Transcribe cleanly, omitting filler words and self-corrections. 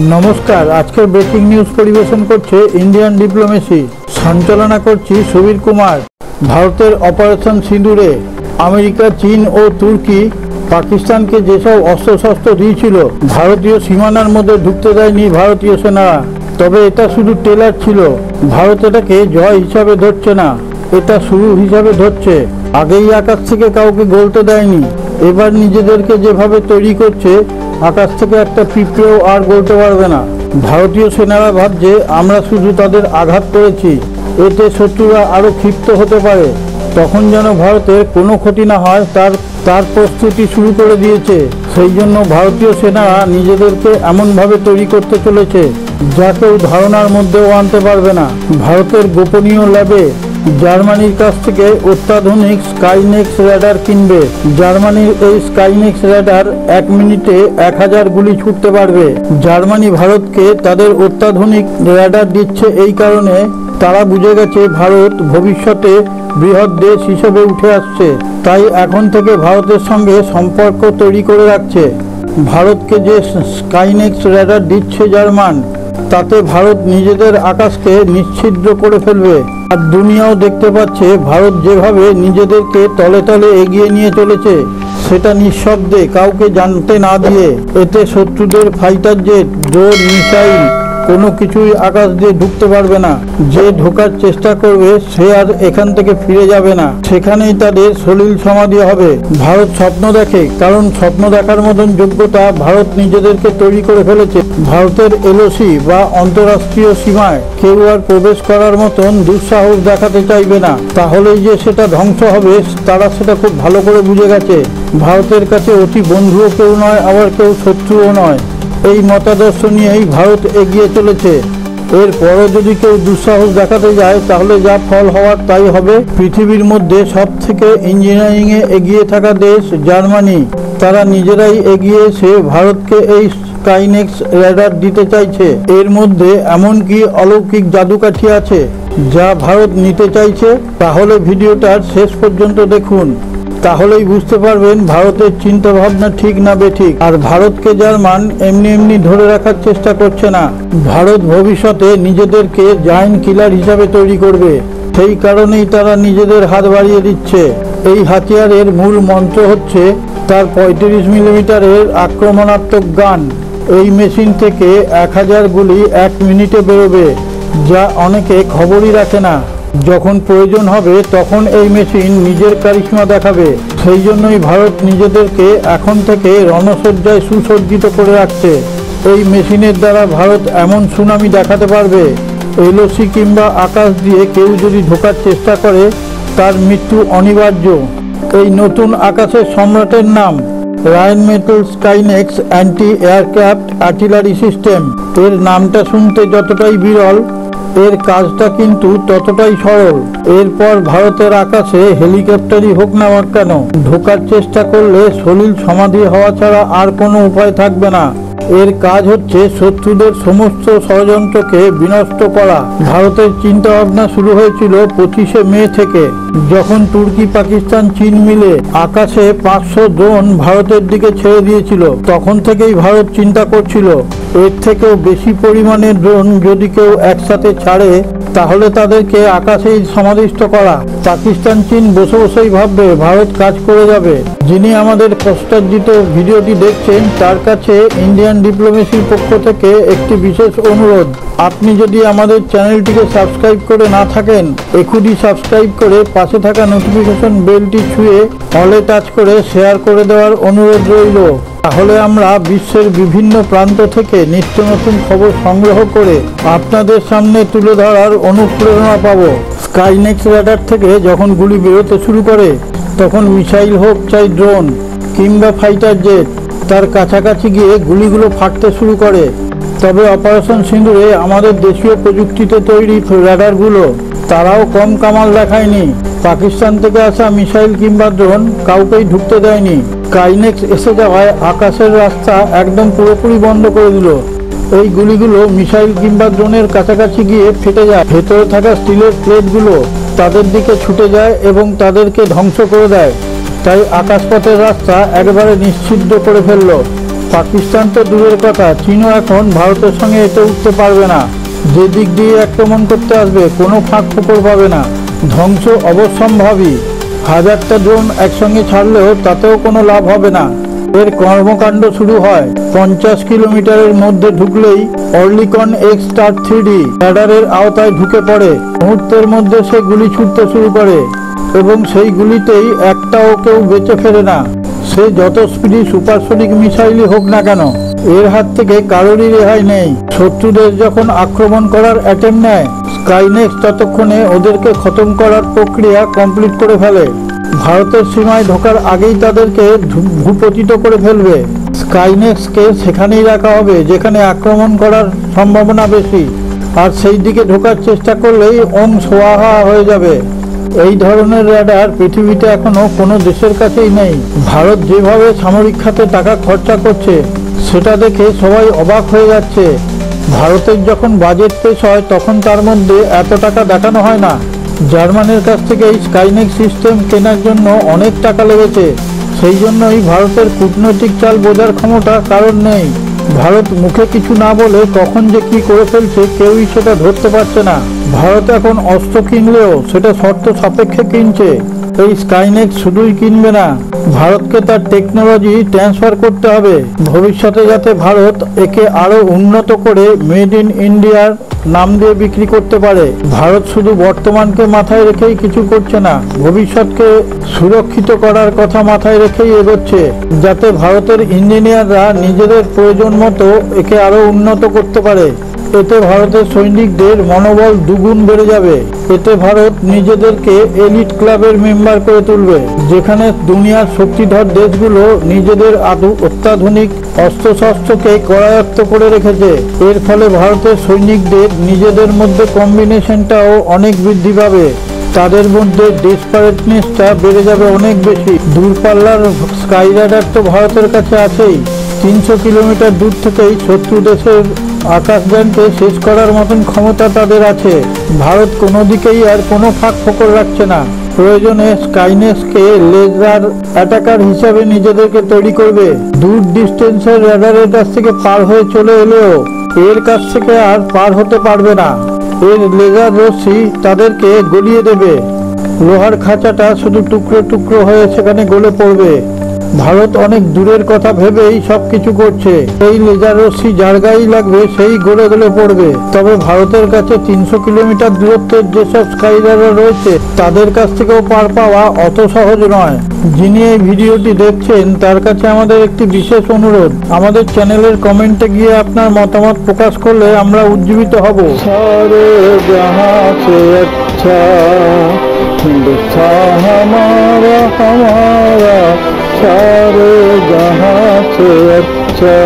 नमस्कार आजकल breaking news परिवेशन करছে इंडियन डिप्लोमेसी संचालना करছি सुबीर कुमार। भारतेर ऑपारेशन सिंदूरे अमेरिका चीन और तुर्की पाकिस्तान के जेसब अस्त्र शस्त्र दिয়েছিল भारतीय सीमानार मध्य ढुकते देয়নি भारतीय सेनारा। तबे এটা শুধু টেলার ছিল। ভারত এটাকে জয় হিসাবে ধরছে না, এটা শুরু হিসাবে ধরছে। আগেই আকাশ থেকে কাউকে গলতে দেয়নি, এবার নিজেদেরকে যেভাবে তৈরি করছে আকাশ থেকে একটা পিঁপড়েও আর গলতে পারবে না। ভারতীয় সেনারা ভাবছে আমরা শুধু তাদের আঘাত করেছি, এতে শত্রুরা আরও ক্ষিপ্ত হতে পারে। তখন যেন ভারতের কোনো ক্ষতি না হয় তার প্রস্তুতি শুরু করে দিয়েছে। সেই জন্য ভারতীয় সেনারা নিজেদেরকে এমনভাবে তৈরি করতে চলেছে যা কেউ ধারণার মধ্যেও আনতে পারবে না। ভারতের গোপনীয় ল্যাবে জার্মানির কাছ থেকে অত্যাধুনিক স্কাইনেক্স র্যাডার কিনবে। জার্মানির এই স্কাইনেক্স র্যাডার 1 মিনিটে 1000 গুলি ছুটতে পারবে। জার্মানি ভারতকে তাদের অত্যাধুনিক র্যাডার দিচ্ছে এই কারণে তারা বুঝে গেছে ভারত ভবিষ্যতে বৃহৎ দেশ হিসেবে উঠে আসছে, তাই এখন থেকে ভারতের সঙ্গে সম্পর্ক তৈরি করে রাখছে। ভারতকে যে স্কাইনেক্স র্যাডার দিচ্ছে জার্মান, তাতে ভারত নিজেদের আকাশকে নিশ্ছিদ্র করে ফেলবে। আর দুনিয়াও দেখতে পাচ্ছে ভারত যেভাবে নিজেদেরকে তলে তলে এগিয়ে নিয়ে চলেছে, সেটা নিঃশব্দে কাউকে জানতে না দিয়ে। এতে শত্রুদের ফাইটার জেট, ড্রোন, মিসাইল কোনো কিছুই আকাশ দিয়ে ঢুকতে পারবে না। যে ঢোকার চেষ্টা করবে সে আর এখান থেকে ফিরে যাবে না, সেখানেই তাদের সলিল সমাধি হবে। ভারত স্বপ্ন দেখে, কারণ স্বপ্ন দেখার মতন যোগ্যতা ভারত নিজেদেরকে তৈরি করে ফেলেছে। ভারতের এলওসি বা অন্তরাষ্ট্রীয় সীমায় কেউ আর প্রবেশ করার মতন দুঃসাহস দেখাতে চাইবে না, তাহলেই যে সেটা ধ্বংস হবে তারা সেটা খুব ভালো করে বুঝে গেছে। ভারতের কাছে অতি বন্ধুও কেউ নয়, আবার কেউ শত্রুও নয়। এই মতাদর্শ নিয়েই ভারত এগিয়ে চলেছে। এরপরও যদি কেউ দুঃসাহস দেখাতে যায় তাহলে যা ফল হওয়ার তাই হবে। পৃথিবীর মধ্যে সব থেকে ইঞ্জিনিয়ারিংয়ে এগিয়ে থাকা দেশ জার্মানি, তারা নিজেরাই এগিয়ে এসে ভারতকে এই স্কাইনেক্স র্যাডার দিতে চাইছে। এর মধ্যে এমন কি অলৌকিক জাদুকাঠি আছে যা ভারত নিতে চাইছে? তাহলে ভিডিওটার শেষ পর্যন্ত দেখুন, তাহলেই বুঝতে পারবেন ভারতের চিন্তা ভাবনা ঠিক না বেঠিক। আর ভারতকে জার্মান এমনি এমনি ধরে রাখার চেষ্টা করছে না। ভারত ভবিষ্যতে নিজেদেরকে জায়ান্ট কিলার হিসাবে তৈরি করবে, সেই কারণেই তারা নিজেদের হাত বাড়িয়ে দিচ্ছে। এই হাতিয়ারের মূল মন্ত্র হচ্ছে তার 35 মিলিমিটারের আক্রমণাত্মক গান। এই মেশিন থেকে 1000 গুলি 1 মিনিটে বেরোবে, যা অনেকে খবরই রাখে না। যখন প্রয়োজন হবে তখন এই মেশিন নিজের কারিশমা দেখাবে। সেই জন্যই ভারত নিজেদেরকে এখন থেকে রণসজ্জায় সুসজ্জিত করে রাখছে। এই মেশিনের দ্বারা ভারত এমন সুনামি দেখাতে পারবে, এলওসি কিংবা আকাশ দিয়ে কেউ যদি ঢোকার চেষ্টা করে তার মৃত্যু অনিবার্য। এই নতুন আকাশের সম্রাটের নাম Rheinmetall স্কাইনেক্স anti aircraft artillery system. এর নামটা শুনতে যতটাই বিরল, এর কাজটা কিন্তু ততটাই সরল। এরপর ভারতের আকাশে হেলিকপ্টারই হোক না কেন, ঢোকার চেষ্টা করলে সলিল সমাধি হওয়া ছাড়া আর কোনো উপায় থাকবে না। এর কাজ হচ্ছে শত্রুদের সমস্ত ষড়যন্ত্রকে বিনষ্ট করা। ভারতের চিন্তা ভাবনা শুরু হয়েছিল 25শে মে থেকে, যখন তুর্কি, পাকিস্তান, চীন মিলে আকাশে 500 ড্রোন ভারতের দিকে ছেড়ে দিয়েছিল। তখন থেকেই ভারত চিন্তা করছিল এর থেকেও বেশি পরিমাণে ড্রোন যদি কেউ একসাথে ছাড়ে তাহলে তাদেরকে আকাশেই সমাধিস্থ করা। পাকিস্তান, চীন বসে বসেই ভাববে ভারত কাজ করে যাবে। যিনি আমাদের কষ্টার্জিত ভিডিওটি দেখছেন তার কাছে ইন্ডিয়ান ডিপ্লোমেসির পক্ষ থেকে একটি বিশেষ অনুরোধ। আপনি যদি আমাদের চ্যানেলটিকে সাবস্ক্রাইব করে না থাকেন, এখনই সাবস্ক্রাইব করে পাশে থাকা নোটিফিকেশন বেলটি ছুঁয়ে অলে টাচ করে শেয়ার করে দেওয়ার অনুরোধ রইল। তাহলে আমরা বিশ্বের বিভিন্ন প্রান্ত থেকে নিত্য নতুন খবর সংগ্রহ করে আপনাদের সামনে তুলে ধরার অনুপ্রেরণা পাব। স্কাইনেক্স র্যাডার থেকে যখন গুলি বেরোতে শুরু করে তখন মিসাইল হোক চাই ড্রোন কিংবা ফাইটার জেট, তার কাছাকাছি গিয়ে গুলিগুলো ফাটতে শুরু করে। তবে অপারেশন সিঁদুরে আমাদের দেশীয় প্রযুক্তিতে তৈরি র্যাডারগুলো তারাও কম কামাল দেখায়নি। পাকিস্তান থেকে আসা মিসাইল কিংবা ড্রোন কাউকেই ঢুকতে দেয়নি। স্কাইনেক্স এসে যাওয়ায় আকাশের রাস্তা একদম পুরোপুরি বন্ধ করে দিল। এই গুলিগুলো মিসাইল কিংবা ড্রোনের কাছাকাছি গিয়ে ফেটে যায়। ভেতরে থাকা স্টিলের প্লেটগুলো তাদের দিকে ছুটে যায় এবং তাদেরকে ধ্বংস করে দেয়। তাই আকাশপথের রাস্তা একবারে নিশ্চিহ্ন করে ফেলল। পাকিস্তান তো দূরের কথা, চীনও এখন ভারতের সঙ্গে এতে উঠতে পারবে না। যে দিক দিয়ে আক্রমণ করতে আসবে কোনো ফাঁক ফোকর পাবে না, ধ্বংস অবশ্যম্ভাবী। হাজারটা ড্রোন একসঙ্গে ছাড়লেও তাতেও কোনো লাভ হবে না। এর কর্মকাণ্ড শুরু হয় 50 কিলোমিটারের মধ্যে ঢুকলেই অর্লিকন X-3D র্যাডারের আওতায় ঢুকে পড়ে। মুহূর্তের মধ্যে সে গুলি ছুটতে শুরু করে এবং সেই গুলিতেই একটাও কেউ বেঁচে ফেরে না। সে যত স্পিডি সুপারসনিক মিসাইলই হোক না কেন, এর হাত থেকে কারোরই রেহাই নেই। শত্রুদের যখন আক্রমণ করার অ্যাটেম্প নেয়, স্কাইনেক্স ততক্ষণে ওদেরকে খতম করার প্রক্রিয়া কমপ্লিট করে ফেলে। ভারতের সীমায় ঢোকার আগেই তাদেরকে ভূপতিত করে ফেলবে। স্কাইনেক্সকে সেখানেই রাখা হবে যেখানে আক্রমণ করার সম্ভাবনা বেশি, আর সেই দিকে ঢোকার চেষ্টা করলেই ওং সোয়াহা হয়ে যাবে। এই ধরনের র্যাডার পৃথিবীতে এখনো কোনো দেশের কাছেই নেই। ভারত যেভাবে সামরিক খাতে টাকা খরচা করছে সেটা দেখে সবাই অবাক হয়ে যাচ্ছে। ভারতের যখন বাজেট পেশ হয় তখন তার মধ্যে এত টাকা দেখানো হয় না। জার্মানির কাছ থেকে এই স্কাইনেক্স সিস্টেম কেনার জন্য অনেক টাকা লেগেছে। সেই জন্যই ভারতের কূটনৈতিক চাল বোঝার ক্ষমতা কারণ নেই। ভারত মুখে কিছু না বলে কখন যে কি করে ফেলছে কেউই সেটা ধরতে পারছে না। ভারত এখন অস্ত্র কিনলেও সেটা শর্ত সাপেক্ষে কিনছে। এই স্কাইনেক্স শুধুই কিনবে না, ভারতকে তার টেকনোলজি ট্রান্সফার করতে হবে ভবিষ্যতে, যাতে ভারত একে আরো উন্নত করে মেড ইন ইন্ডিয়ার নাম দিয়ে বিক্রি করতে পারে। ভারত শুধু বর্তমানকে মাথায় রেখেই কিছু করছে না, ভবিষ্যৎকে সুরক্ষিত করার কথা মাথায় রেখেই এগোচ্ছে, যাতে ভারতের ইঞ্জিনিয়াররা নিজেদের প্রয়োজন মতো একে আরো উন্নত করতে পারে। এতে ভারতের সৈনিকদের মনোবল দুগুণ বেড়ে যাবে। এতে ভারত নিজেদেরকে এলিট ক্লাবের মেম্বার করে তুলবে, যেখানে দুনিয়ার শক্তিধর দেশগুলো নিজেদের অত্যাধুনিক অস্ত্রশস্ত্রকে করায়ত্ত করে রেখেছে। এর ফলে ভারতের সৈনিকদের নিজেদের মধ্যে কম্বিনেশনটাও অনেক বৃদ্ধি পাবে। তাদের মধ্যে ডেসপারেটনেসটা বেড়ে যাবে অনেক বেশি। দূরপাল্লার স্কাই রাডার তো ভারতের কাছে আছেই। 300 কিলোমিটার দূর থেকেই শত্রু দেশের আকাশযানকে শেষ করার মতন ক্ষমতা তাদের আছে। ভারত কোনো দিকেই আর কোনো ফাঁক ফোকর রাখছে না। প্রয়োজনে স্কাইনেক্সকে লেজার অ্যাটাকার হিসাবে নিজেদেরকে তৈরি করবে। দূর ডিস্টেন্সের র্যাডারের কাছ থেকে পার হয়ে চলে এলেও এর কাছ থেকে আর পার হতে পারবে না। এর লেজার রশ্মি তাদেরকে গলিয়ে দেবে। লোহার খাঁচাটা শুধু টুকরো টুকরো হয়ে সেখানে গলে পড়বে। ভারত অনেক দূরের কথা ভেবেই সবকিছু করছে। এই লেজার রশ্মি যার গায়েই লাগবে সেই গলে গলে পড়বে। তবে ভারতের কাছে 300 কিলোমিটার দূরত্বের যেসব স্কাই রাডার রয়েছে তাদের কাছ থেকেও পার পাওয়া অত সহজ নয়। যিনি এই ভিডিওটি দেখছেন তার কাছে আমাদের একটি বিশেষ অনুরোধ, আমাদের চ্যানেলের কমেন্টে গিয়ে আপনার মতামত প্রকাশ করলে আমরা উজ্জীবিত হব। সারে জাহাঁ সে আচ্ছা হিন্দুস্তান হামারা হামারা, सारे जहां से अच्छा।